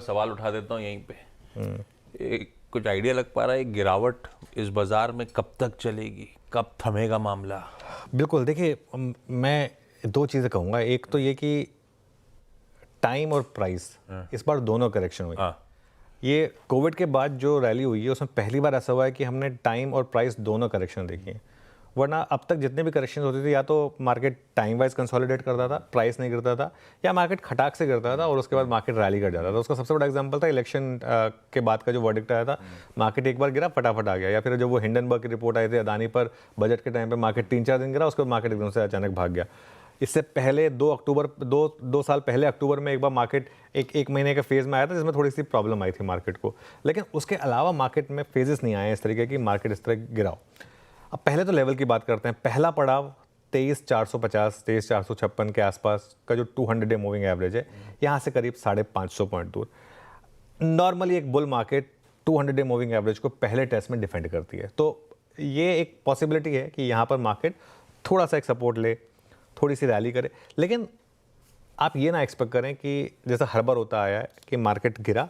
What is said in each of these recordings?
सवाल उठा देता हूँ यहीं पे। कुछ आइडिया लग पा रहा है गिरावट इस बाजार में कब तक चलेगी, कब थमेगा मामला? बिल्कुल, देखिए मैं दो चीज़ें कहूँगा। एक तो ये कि टाइम और प्राइस इस बार दोनों करेक्शन हुई। ये कोविड के बाद जो रैली हुई है उसमें पहली बार ऐसा हुआ है कि हमने टाइम और प्राइस दोनों करेक्शन देखी हैं। वरना अब तक जितने भी करेक्शन होते थे या तो मार्केट टाइम वाइज कंसोलिडेट करता था, प्राइस नहीं गिरता था, या मार्केट खटाक से गिरता था और उसके बाद मार्केट रैली कर जाता था। उसका सबसे बड़ा एग्जांपल था इलेक्शन के बाद का जो वर्डिक्ट आया था। मार्केट एक बार गिरा, फटाफट आ गया। या फिर जो वो हिंडनबर्ग की रिपोर्ट आई थी अदानी पर बजट के टाइम पे, मार्केट 3-4 दिन गिरा, उसके बाद मार्केट एकदम से अचानक भाग गया। इससे पहले 2 साल पहले अक्टूबर में एक बार मार्केट एक महीने के फेज़ में आया था जिसमें थोड़ी सी प्रॉब्लम आई थी मार्केट को। लेकिन उसके अलावा मार्केट में फेजेस नहीं आए इस तरीके की मार्केट इस तरह गिराओ। अब पहले तो लेवल की बात करते हैं। पहला पड़ाव 23,450 23,456 के आसपास का जो 200 डे मूविंग एवरेज है, यहाँ से करीब 550 पॉइंट दूर। नॉर्मली एक bull market 200 day moving average को पहले टेस्ट में डिफेंड करती है। तो ये एक पॉसिबिलिटी है कि यहाँ पर मार्केट थोड़ा सा एक सपोर्ट ले, थोड़ी सी रैली करे। लेकिन आप ये ना एक्सपेक्ट करें कि जैसा हर बार होता आया है कि मार्केट गिरा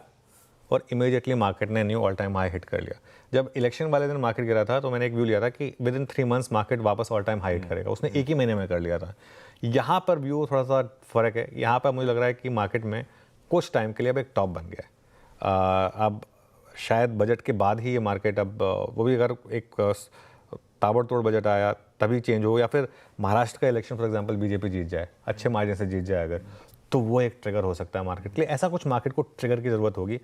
और इमीडिएटली मार्केट ने knew all time high hit कर लिया। जब इलेक्शन वाले दिन मार्केट गिरा था तो मैंने एक व्यू लिया था कि विद इन 3 मंथ्स मार्केट वापस ऑल टाइम हाई हिट करेगा। उसने एक ही महीने में कर लिया था। यहाँ पर व्यू थोड़ा सा फ़र्क है। यहाँ पर मुझे लग रहा है कि मार्केट में कुछ टाइम के लिए अब एक टॉप बन गया है। अब शायद बजट के बाद ही ये मार्केट अब वो भी अगर एक ताबड़तोड़ बजट आया तभी चेंज हो, या फिर महाराष्ट्र का इलेक्शन फॉर एग्जांपल बीजेपी जीत जाए, अच्छे मार्जिन से जीत जाए अगर, तो वो एक ट्रिगर हो सकता है मार्केट के लिए। ऐसा कुछ मार्केट को ट्रिगर की ज़रूरत होगी।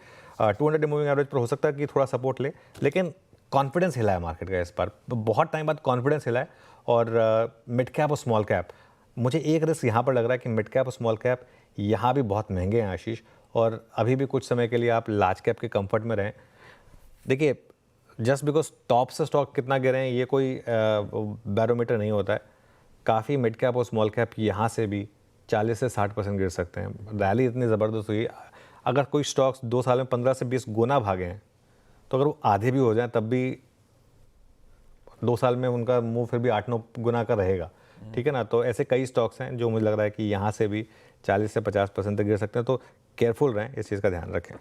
200 डे मूविंग एवरेज पर हो सकता है कि थोड़ा सपोर्ट ले, लेकिन कॉन्फिडेंस हिला है मार्केट का इस बार। बहुत टाइम बाद कॉन्फिडेंस हिला है। और मिड कैप और स्मॉल कैप, मुझे एक रिस्क यहाँ पर लग रहा है कि मिड कैप और स्मॉल कैप यहाँ भी बहुत महंगे हैं आशीष, और अभी भी कुछ समय के लिए आप लार्ज कैप के कंफर्ट में रहें। देखिए, जस्ट बिकॉज टॉप से स्टॉक कितना गिरे हैं ये कोई बैरोमीटर नहीं होता है। काफ़ी मिड कैप और स्मॉल कैप यहाँ से भी 40 से 60% गिर सकते हैं। रैली इतनी ज़बरदस्त हुई, अगर कोई स्टॉक्स 2 साल में 15 से 20 गुना भागे हैं, तो अगर वो आधे भी हो जाएं तब भी 2 साल में उनका मूव फिर भी 8-9 गुना का रहेगा। ठीक है ना? तो ऐसे कई स्टॉक्स हैं जो मुझे लग रहा है कि यहाँ से भी 40 से 50% तक गिर सकते हैं। तो केयरफुल रहें, इस चीज़ का ध्यान रखें।